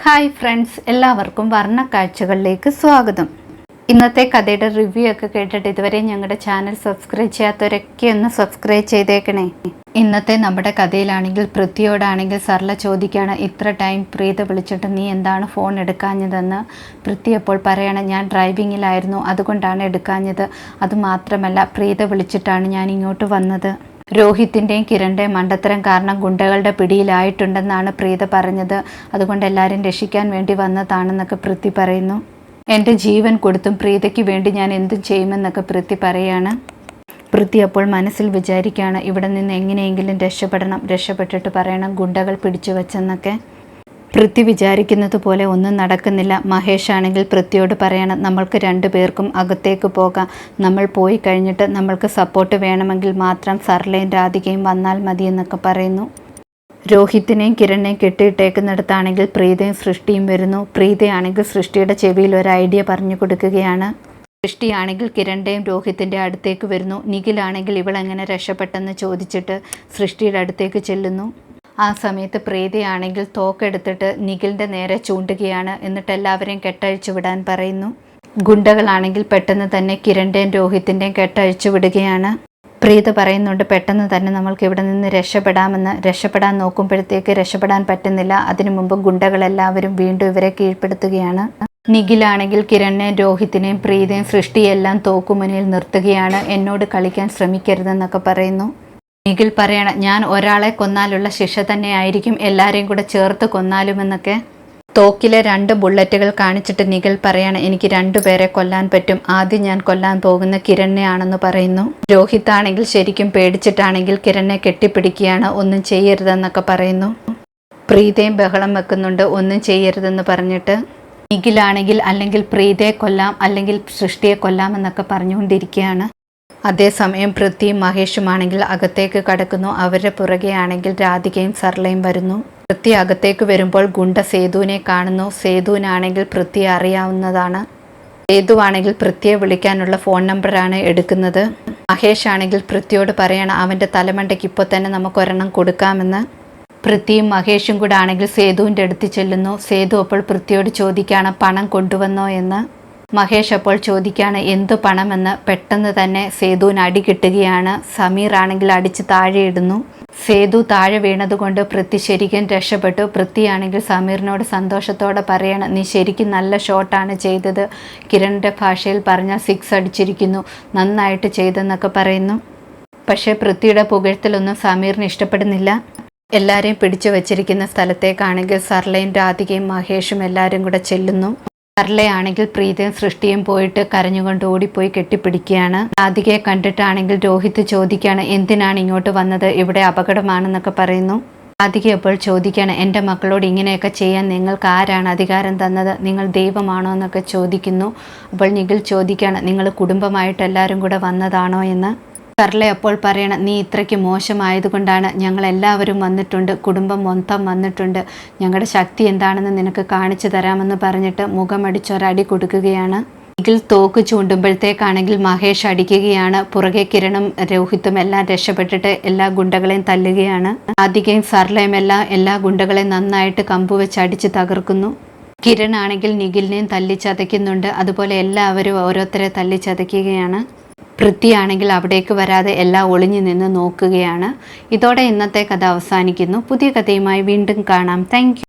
Hi friends, എല്ലാവർക്കും വർണ്ണക്കാഴ്ചകളിലേക്ക് സ്വാഗതം. ഇന്നത്തെ കഥയുടെ റിവ്യൂ ഒക്കെ കേട്ടിട്ട് ഇതുവരെ ഞങ്ങളുടെ ചാനൽ സബ്സ്ക്രൈബ് ചെയ്യാത്തവരൊക്കെ ഒന്ന് സബ്സ്ക്രൈബ് ചെയ്തേക്കണേ. ഇന്നത്തെ നമ്മുടെ കഥയിലാണെങ്കിൽ പൃഥ്വിയോടാണെങ്കിൽ സർല ചോദിക്കുകയാണ്, ഇത്ര ടൈം പ്രീത വിളിച്ചിട്ട് നീ എന്താണ് ഫോൺ എടുക്കാഞ്ഞതെന്ന്. പൃഥ്വി അപ്പോൾ പറയണം, ഞാൻ ഡ്രൈവിങ്ങിലായിരുന്നു, അതുകൊണ്ടാണ് എടുക്കാഞ്ഞത്. അതുമാത്രമല്ല, പ്രീത വിളിച്ചിട്ടാണ് ഞാൻ ഇങ്ങോട്ട് വന്നത്. രോഹിത്തിൻ്റെയും കിരണിൻ്റെയും മണ്ടത്തരം കാരണം ഗുണ്ടകളുടെ പിടിയിലായിട്ടുണ്ടെന്നാണ് പ്രീത പറഞ്ഞത്. അതുകൊണ്ട് എല്ലാവരും രക്ഷിക്കാൻ വേണ്ടി വന്നതാണെന്നൊക്കെ പൃഥ്വി പറയുന്നു. എൻ്റെ ജീവൻ കൊടുത്തും പ്രീതയ്ക്ക് വേണ്ടി ഞാൻ എന്തും ചെയ്യുമെന്നൊക്കെ പൃഥ്വി പറയാണ്. പൃഥ്വി അപ്പോൾ മനസ്സിൽ വിചാരിക്കുകയാണ്, ഇവിടെ നിന്ന് എങ്ങനെയെങ്കിലും രക്ഷപ്പെട്ടിട്ട് പറയണം ഗുണ്ടകൾ പിടിച്ചു വച്ചെന്നൊക്കെ. പൃഥ്വി വിചാരിക്കുന്നത് പോലെ ഒന്നും നടക്കുന്നില്ല. മഹേഷ് ആണെങ്കിൽ പൃഥ്വിയോട് പറയണം, നമ്മൾക്ക് 2 പേർക്കും അകത്തേക്ക് പോകാം. നമ്മൾ പോയി കഴിഞ്ഞിട്ട് നമ്മൾക്ക് സപ്പോർട്ട് വേണമെങ്കിൽ മാത്രം സർലയും രാധികയും വന്നാൽ മതി എന്നൊക്കെ പറയുന്നു. രോഹിത്തിനെയും കിരണിനെയും കെട്ടിയിട്ടേക്കുന്നിടത്താണെങ്കിൽ പ്രീതയും സൃഷ്ടിയും വരുന്നു. പ്രീതയാണെങ്കിൽ സൃഷ്ടിയുടെ ചെവിയിൽ ഒരു ഐഡിയ പറഞ്ഞു കൊടുക്കുകയാണ്. സൃഷ്ടിയാണെങ്കിൽ കിരണിൻ്റെയും രോഹിത്തിൻ്റെ അടുത്തേക്ക് വരുന്നു. നിഖിലാണെങ്കിൽ ഇവളെങ്ങനെ രക്ഷപ്പെട്ടെന്ന് ചോദിച്ചിട്ട് സൃഷ്ടിയുടെ അടുത്തേക്ക് ചെല്ലുന്നു. ആ സമയത്ത് പ്രീതയാണെങ്കിൽ തോക്കെടുത്തിട്ട് നിഖിലിൻ്റെ നേരെ ചൂണ്ടുകയാണ്. എന്നിട്ട് എല്ലാവരെയും കെട്ടഴിച്ചു വിടാൻ പറയുന്നു. ഗുണ്ടകളാണെങ്കിൽ പെട്ടെന്ന് തന്നെ കിരണിൻ്റെയും രോഹിത്തിൻ്റെയും കെട്ടഴിച്ചു വിടുകയാണ്. പ്രീത പറയുന്നുണ്ട്, പെട്ടെന്ന് തന്നെ നമ്മൾക്ക് ഇവിടെ നിന്ന് രക്ഷപ്പെടാമെന്ന്. രക്ഷപ്പെടാൻ നോക്കുമ്പോഴത്തേക്ക് രക്ഷപ്പെടാൻ പറ്റുന്നില്ല. അതിനു മുമ്പ് ഗുണ്ടകളെല്ലാവരും വീണ്ടും ഇവരെ കീഴ്പ്പെടുത്തുകയാണ്. നിഖിലാണെങ്കിൽ കിരണിനെയും രോഹിത്തിനെയും പ്രീതയും സൃഷ്ടിയെല്ലാം തോക്കുമുന്നിൽ നിർത്തുകയാണ്. എന്നോട് കളിക്കാൻ ശ്രമിക്കരുതെന്നൊക്കെ പറയുന്നു. നിഖിൽ പറയണം, ഞാൻ ഒരാളെ കൊന്നാലുള്ള ശിക്ഷ തന്നെയായിരിക്കും എല്ലാവരെയും കൂടെ ചേർത്ത് കൊന്നാലുമെന്നൊക്കെ. തോക്കിലെ 2 ബുള്ളറ്റുകൾ കാണിച്ചിട്ട് നിഖിൽ പറയണം, എനിക്ക് 2 പേരെ കൊല്ലാൻ പറ്റും. ആദ്യം ഞാൻ കൊല്ലാൻ പോകുന്ന കിരണിനെ ആണെന്ന് പറയുന്നു. രോഹിത് ആണെങ്കിൽ ശരിക്കും പേടിച്ചിട്ടാണെങ്കിൽ കിരണിനെ കെട്ടിപ്പിടിക്കുകയാണ്. ഒന്നും ചെയ്യരുതെന്നൊക്കെ പറയുന്നു. പ്രീതയും ബഹളം വെക്കുന്നുണ്ട്, ഒന്നും ചെയ്യരുതെന്ന് പറഞ്ഞിട്ട്. നിഖിലാണെങ്കിൽ അല്ലെങ്കിൽ പ്രീതയെ കൊല്ലാം അല്ലെങ്കിൽ സൃഷ്ടിയെ കൊല്ലാമെന്നൊക്കെ പറഞ്ഞുകൊണ്ടിരിക്കുകയാണ്. അതേസമയം പൃഥ്വിയും മഹേഷുമാണെങ്കിൽ അകത്തേക്ക് കടക്കുന്നു. അവരുടെ പുറകെ ആണെങ്കിൽ രാധികയും സർലയും വരുന്നു. പൃഥ്വി അകത്തേക്ക് വരുമ്പോൾ ഗുണ്ട സേതുവിനെ കാണുന്നു. സേതുവിനാണെങ്കിൽ പൃഥ്വിയെ അറിയാവുന്നതാണ്. സേതു ആണെങ്കിൽ പൃഥ്വിയെ വിളിക്കാനുള്ള ഫോൺ നമ്പറാണ് എടുക്കുന്നത്. മഹേഷ് ആണെങ്കിൽ പൃഥ്വിയോട് പറയണം, അവൻ്റെ തലമണ്ടയ്ക്ക് ഇപ്പോൾ തന്നെ നമുക്ക് ഒരെണ്ണം കൊടുക്കാമെന്ന്. പൃഥ്വിയും മഹേഷും കൂടെ ആണെങ്കിൽ സേതുവിൻ്റെ അടുത്ത് ചെല്ലുന്നു. സേതു അപ്പോൾ പൃഥ്വിയോട് ചോദിക്കുകയാണ്, പണം കൊണ്ടുവന്നോ എന്ന്. മഹേഷ് അപ്പോൾ ചോദിക്കുകയാണ്, എന്തു പണമെന്ന്. പെട്ടെന്ന് തന്നെ സേതുവിന് അടി കിട്ടുകയാണ്. സമീർ ആണെങ്കിൽ അടിച്ച് താഴെ ഇടുന്നു. സേതു താഴെ വീണതുകൊണ്ട് പൃഥ്വി ശരിക്കും രക്ഷപ്പെട്ടു. പൃഥ്വിയാണെങ്കിൽ സമീറിനോട് സന്തോഷത്തോടെ പറയണം, നീ ശരിക്കും നല്ല ഷോട്ടാണ് ചെയ്തത്. കിരണിൻ്റെ ഭാഷയിൽ പറഞ്ഞാൽ 6 അടിച്ചിരിക്കുന്നു, നന്നായിട്ട് ചെയ്തെന്നൊക്കെ പറയുന്നു. പക്ഷേ പൃഥ്വിയുടെ പുകഴ്ത്തലൊന്നും സമീറിന് ഇഷ്ടപ്പെടുന്നില്ല. എല്ലാവരെയും പിടിച്ചു വച്ചിരിക്കുന്ന സ്ഥലത്തേക്കാണെങ്കിൽ സർലയും രാധികയും മഹേഷും എല്ലാവരും കൂടെ ചെല്ലുന്നു. സർലയാണെങ്കിൽ പ്രീതയും സൃഷ്ടിയും പോയിട്ട് കരഞ്ഞുകൊണ്ട് ഓടിപ്പോയി കെട്ടിപ്പിടിക്കുകയാണ്. രാധികയെ കണ്ടിട്ടാണെങ്കിൽ രോഹിത് ചോദിക്കുകയാണ്, എന്തിനാണ് ഇങ്ങോട്ട് വന്നത്, ഇവിടെ അപകടമാണെന്നൊക്കെ പറയുന്നു. രാധിക അപ്പോൾ ചോദിക്കുകയാണ്, എൻ്റെ മക്കളോട് ഇങ്ങനെയൊക്കെ ചെയ്യാൻ നിങ്ങൾക്ക് ആരാണ് അധികാരം തന്നത്, നിങ്ങൾ ദൈവമാണോ എന്നൊക്കെ ചോദിക്കുന്നു. അപ്പോൾ നിഖിൽ ചോദിക്കുകയാണ്, നിങ്ങൾ കുടുംബമായിട്ട് എല്ലാവരും കൂടെ വന്നതാണോ എന്ന്. സർല അപ്പോൾ പറയണം, നീ ഇത്രയ്ക്ക് മോശമായതുകൊണ്ടാണ് ഞങ്ങളെല്ലാവരും വന്നിട്ടുണ്ട്, കുടുംബം മൊത്തം വന്നിട്ടുണ്ട്, ഞങ്ങളുടെ ശക്തി എന്താണെന്ന് നിനക്ക് കാണിച്ചു തരാമെന്ന് പറഞ്ഞിട്ട് മുഖമടിച്ചൊരടി കൊടുക്കുകയാണ്. നിഖിൽ തോക്ക് ചൂണ്ടുമ്പോഴത്തേക്കാണെങ്കിൽ മഹേഷ് അടിക്കുകയാണ്. പുറകെ കിരണും രോഹിത്തും എല്ലാം രക്ഷപ്പെട്ടിട്ട് എല്ലാ ഗുണ്ടകളെയും തല്ലുകയാണ്. രാധികയും സർലയും എല്ലാ ഗുണ്ടകളെയും നന്നായിട്ട് കമ്പുവെച്ച് അടിച്ച് തകർക്കുന്നു. കിരൺ ആണെങ്കിൽ നിഖിലിനെയും തല്ലിച്ചതയ്ക്കുന്നുണ്ട്. അതുപോലെ എല്ലാവരും ഓരോരുത്തരെ തല്ലിച്ചതയ്ക്കുകയാണ്. പൃഥ്വിയാണെങ്കിൽ അവിടേക്ക് വരാതെ എല്ലാം ഒളിഞ്ഞു നിന്ന് നോക്കുകയാണ്. ഇതോടെ ഇന്നത്തെ കഥ അവസാനിക്കുന്നു. പുതിയ കഥയുമായി വീണ്ടും കാണാം. Thank you.